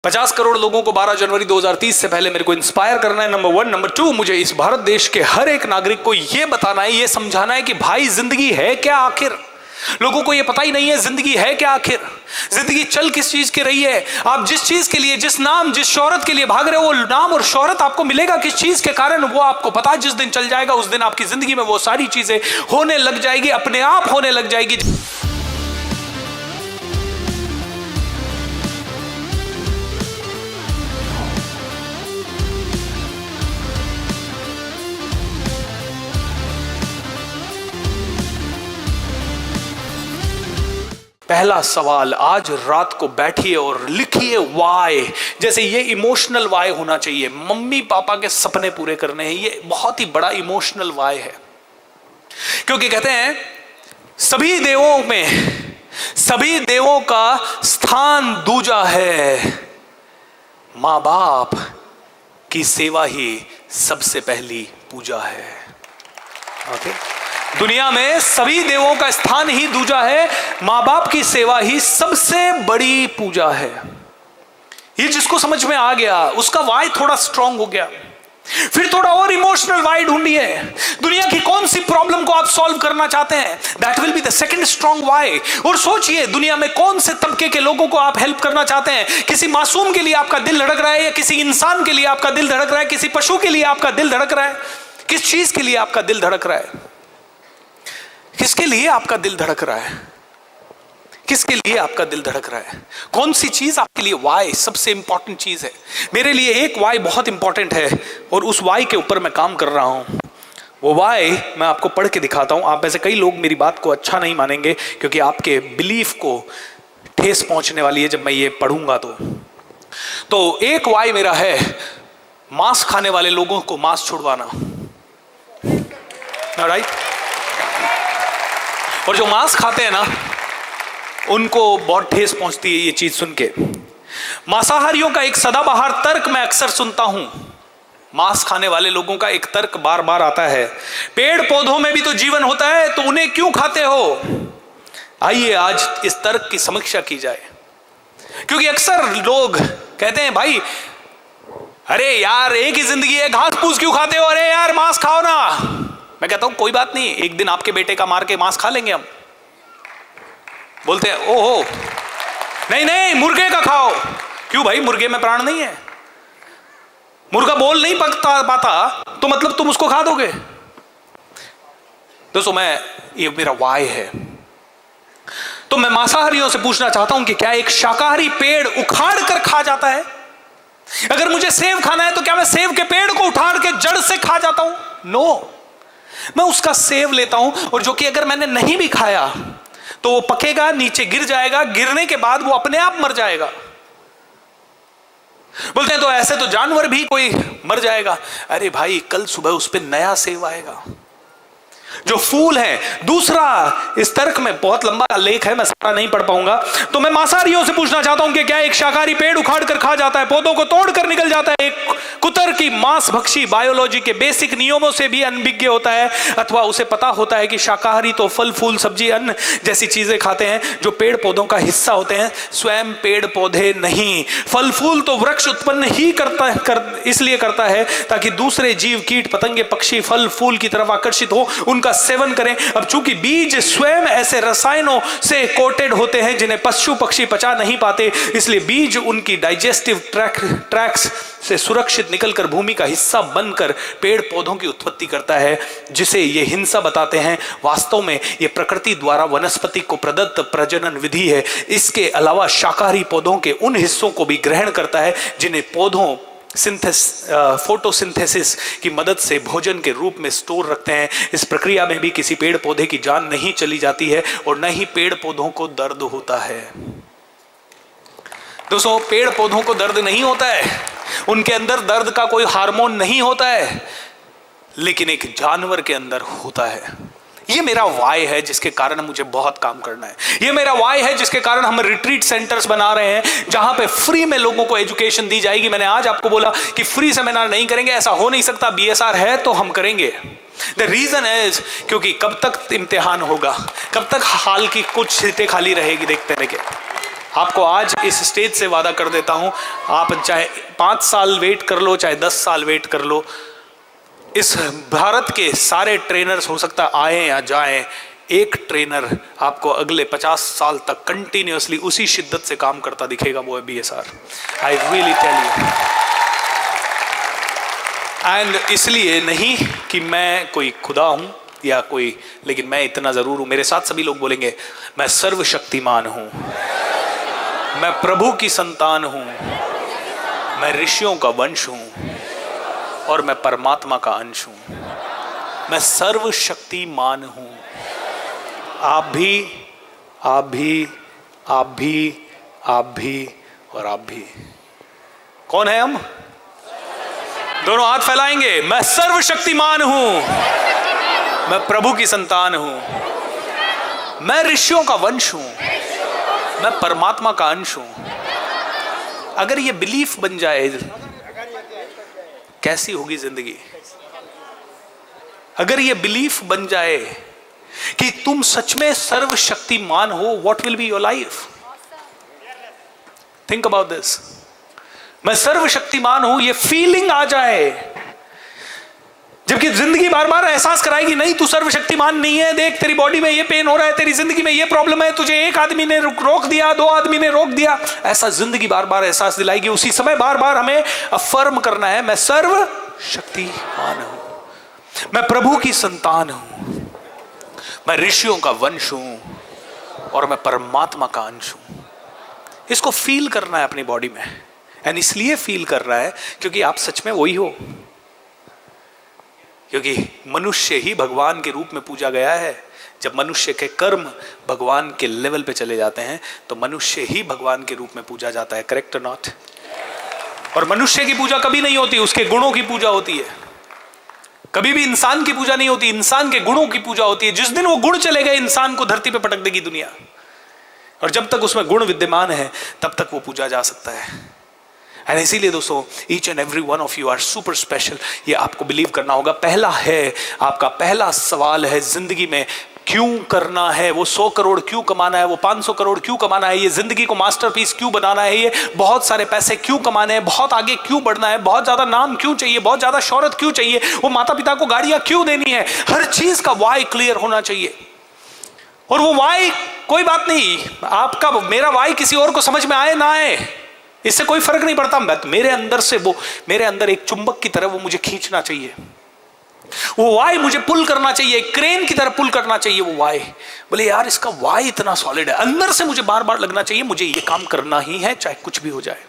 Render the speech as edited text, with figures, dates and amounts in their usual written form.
50 करोड़ लोगों को 12 जनवरी 2030 से पहले मेरे को इंस्पायर करना है, नंबर 1। नंबर 2, मुझे इस भारत देश के हर एक नागरिक को यह बताना है, यह समझाना है कि भाई जिंदगी है क्या आखिर। लोगों को यह पता ही नहीं है जिंदगी है क्या आखिर, जिंदगी चल किस चीज की रही है। आप जिस चीज के लिए, जिस नाम, जिस शोहरत के लिए भाग रहे हो, वो नाम और शोहरत आपको मिलेगा किस चीज के कारण, वो आपको पता है। जिस दिन चल जाएगा उस दिन आपकी जिंदगी में वो सारी चीजें होने लग जाएगी, अपने आप होने लग जाएगी। पहला सवाल, आज रात को बैठिए और लिखिए वाई। जैसे ये इमोशनल वाई होना चाहिए, मम्मी पापा के सपने पूरे करने हैं। ये बहुत ही बड़ा इमोशनल वाई है, क्योंकि कहते हैं सभी देवों में, सभी देवों का स्थान दूजा है, मां बाप की सेवा ही सबसे पहली पूजा है। ओके, दुनिया में सभी देवों का स्थान ही दूजा है, मां बाप की सेवा ही सबसे बड़ी पूजा है। ये जिसको समझ में आ गया उसका वाई थोड़ा स्ट्रांग हो गया। फिर थोड़ा और इमोशनल वाई ढूंढिए। दुनिया की कौन सी प्रॉब्लम को आप सॉल्व करना चाहते हैं, that will be the second strong why. और सोचिए दुनिया में कौन से तबके के लोगों को आप हेल्प करना चाहते हैं। किसी मासूम के लिए आपका दिल धड़क रहा है, या किसी इंसान के लिए आपका दिल धड़क रहा है, किसी पशु के लिए आपका दिल धड़क रहा है। किस चीज के लिए आपका दिल धड़क रहा है, किसके लिए आपका दिल धड़क रहा है, किसके लिए आपका दिल धड़क रहा है, कौन सी चीज आपके लिए वाई सबसे इंपॉर्टेंट चीज है। मेरे लिए एक वाई बहुत इंपॉर्टेंट है और उस वाई के ऊपर मैं काम कर रहा हूं। वो वाई मैं आपको पढ़ के दिखाता हूं। आप में से कई लोग मेरी बात को अच्छा नहीं मानेंगे, क्योंकि आपके बिलीफ को ठेस पहुंचने वाली है जब मैं ये पढ़ूंगा। तो एक वाई मेरा है, मांस खाने वाले लोगों को मांस छुड़वाना। राइट? और जो मांस खाते हैं ना, उनको बहुत ठेस पहुंचती है ये चीज सुन के। मांसाहारियों का एक सदाबहार तर्क मैं अक्सर सुनता हूं, मांस खाने वाले लोगों का एक तर्क बार बार आता है, पेड़ पौधों में भी तो जीवन होता है, तो उन्हें क्यों खाते हो। आइए आज इस तर्क की समीक्षा की जाए, क्योंकि अक्सर लोग कहते हैं भाई अरे यार एक ही जिंदगी है, घास फूस क्यों खाते हो, अरे यार मांस खाओ ना। मैं कहता हूं कोई बात नहीं, एक दिन आपके बेटे का मार के मांस खा लेंगे हम। बोलते हैं ओहो नहीं नहीं मुर्गे का खाओ। क्यों भाई, मुर्गे में प्राण नहीं है, मुर्गा बोल नहीं पाता तो मतलब तुम उसको खा दोगे। दोस्तों ये मेरा वाई है। तो मैं मांसाहारियों से पूछना चाहता हूं कि क्या एक शाकाहारी पेड़ उखाड़ कर खा जाता है। अगर मुझे सेब खाना है तो क्या मैं सेब के पेड़ को उठाड़ के जड़ से खा जाता हूं? नो, मैं उसका सेब लेता हूं, और जो कि अगर मैंने नहीं भी खाया तो वो पकेगा, नीचे गिर जाएगा, गिरने के बाद वो अपने आप मर जाएगा। बोलते हैं तो ऐसे तो जानवर भी कोई मर जाएगा। अरे भाई कल सुबह उस पर नया सेब आएगा। जो फूल है, दूसरा इस तर्क में बहुत लंबा लेख है, मैं सारा नहीं पढ़ पाऊंगा। तो मैं मांसाहारियों से पूछना चाहता हूं कि क्या एक शाकाहारी पेड़ उखाड़ कर खा जाता है, पौधों को तोड़ कर निकल जाता है, एक कुतर की मांस भक्षी बायोलॉजी के बेसिक नियमों से भी अनभिज्ञ होता है, अथवा उसे पता होता है कि शाकाहारी तो फल फूल सब्जी अन्न जैसी चीजें खाते हैं जो पेड़ पौधों का हिस्सा होते हैं, स्वयं पेड़ पौधे नहीं। फल फूल तो वृक्ष उत्पन्न ही इसलिए करता है ताकि दूसरे जीव, कीट पतंगे, पक्षी फल फूल की तरफ आकर्षित हो, उनका सेवन करें। अब चूंकि बीज स्वयं ऐसे रसायनों से कोटेड होते हैं जिन्हें पशु पक्षी पचा नहीं पाते, इसलिए बीज उनकी डाइजेस्टिव ट्रैक्स से सुरक्षित निकलकर भूमि का हिस्सा बनकर पेड़ पौधों की उत्पत्ति करता है, जिसे ये हिंसा बताते हैं। वास्तव में ये प्रकृति द्वारा वनस्पति को प्रदत्त प्रजनन विधि है। इसके अलावा शाकाहारी पौधों के उन हिस्सों को भी ग्रहण करता है जिन्हें पौधों फोटोसिंथेसिस की मदद से भोजन के रूप में स्टोर रखते हैं। इस प्रक्रिया में भी किसी पेड़ पौधे की जान नहीं चली जाती है और न ही पेड़ पौधों को दर्द होता है। दोस्तों पेड़ पौधों को दर्द नहीं होता है, उनके अंदर दर्द का कोई हार्मोन नहीं होता है, लेकिन एक जानवर के अंदर होता है। ये मेरा वाई है जिसके कारण मुझे बहुत काम करना है। ये मेरा वाई है जिसके कारण हम रिट्रीट सेंटर्स बना रहे हैं जहां पे फ्री में लोगों को एजुकेशन दी जाएगी। मैंने आज आपको बोला कि फ्री सेमिनार नहीं करेंगे, ऐसा हो नहीं सकता। बीएसआर है तो हम करेंगे। द रीजन इज क्योंकि कब तक इम्तिहान होगा, कब तक हाल की कुछ सीटें खाली रहेगी देखते रहेंगे। आपको आज इस स्टेज से वादा कर देता हूं, आप चाहे 5 साल वेट कर लो, चाहे 10 साल वेट कर लो, इस भारत के सारे ट्रेनर्स हो सकता है आए या जाएं, एक ट्रेनर आपको अगले 50 साल तक कंटिन्यूअसली उसी शिद्दत से काम करता दिखेगा, वो है BSR। I really tell you. And इसलिए नहीं कि मैं कोई खुदा हूं या कोई, लेकिन मैं इतना जरूर हूं, मेरे साथ सभी लोग बोलेंगे, मैं सर्वशक्तिमान हूं, मैं प्रभु की संतान हूं, मैं ऋषियों का वंश हूं और मैं परमात्मा का अंश हूं। मैं सर्वशक्तिमान हूं। आप भी, आप भी, आप भी, आप भी और आप भी। कौन है हम? दोनों हाथ फैलाएंगे। मैं सर्वशक्तिमान हूं, मैं प्रभु की संतान हूं, मैं ऋषियों का वंश हूं, मैं परमात्मा का अंश हूं। अगर ये बिलीफ बन जाए, कैसी होगी जिंदगी? अगर ये बिलीफ बन जाए कि तुम सच में सर्वशक्तिमान हो, what will be your life? Think about this. मैं सर्वशक्तिमान हूं, ये फीलिंग आ जाए, जबकि जिंदगी बार बार एहसास कराएगी, नहीं तू सर्वशक्तिमान नहीं है, देख तेरी बॉडी में ये पेन हो रहा है, तेरी जिंदगी में ये प्रॉब्लम है, तुझे एक आदमी ने रोक दिया, 2 आदमी ने रोक दिया, ऐसा जिंदगी बार बार एहसास दिलाएगी। उसी समय बार बार हमें अफर्म करना है, मैं सर्वशक्तिमान हूं, मैं प्रभु की संतान हूं, मैं ऋषियों का वंश हूं और मैं परमात्मा का अंश हूं। इसको फील करना है अपनी बॉडी में। एंड इसलिए फील कर रहा है क्योंकि आप सच में वही हो, क्योंकि मनुष्य ही भगवान के रूप में पूजा गया है। जब मनुष्य के कर्म भगवान के लेवल पे चले जाते हैं तो मनुष्य ही भगवान के रूप में पूजा जाता है। करेक्ट और नॉट? और मनुष्य की पूजा कभी नहीं होती, उसके गुणों की पूजा होती है। कभी भी इंसान की पूजा नहीं होती, इंसान के गुणों की पूजा होती है। जिस दिन वो गुण चले गए, इंसान को धरती पे पटक देगी दुनिया। और जब तक उसमें गुण विद्यमान है तब तक वो पूजा जा सकता है। एंड इसीलिए दोस्तों, each and every one of you are super special. ये आपको बिलीव करना होगा। पहला है, आपका पहला सवाल है जिंदगी में, क्यों करना है? वो 100 करोड़ क्यों कमाना है? वो 500 करोड़ क्यों कमाना है? ये जिंदगी को मास्टरपीस क्यों बनाना है? ये बहुत सारे पैसे क्यों कमाने हैं? बहुत आगे क्यों बढ़ना है? बहुत ज्यादा नाम क्यों चाहिए? बहुत ज्यादा शोहरत क्यों चाहिए? वो माता पिता को गाड़ियां क्यों देनी है? हर चीज का वाई क्लियर होना चाहिए। और वो वाई, कोई बात नहीं, आपका मेरा वाई किसी और को समझ में आए ना आए, इससे कोई फर्क नहीं पड़ता। मेरे अंदर से वो, मेरे अंदर एक चुंबक की तरह वो मुझे खींचना चाहिए, वो वाई मुझे पुल करना चाहिए, क्रेन की तरह पुल करना चाहिए वो वाई। बोले यार इसका वाई इतना सॉलिड है, अंदर से मुझे बार बार लगना चाहिए मुझे ये काम करना ही है, चाहे कुछ भी हो जाए।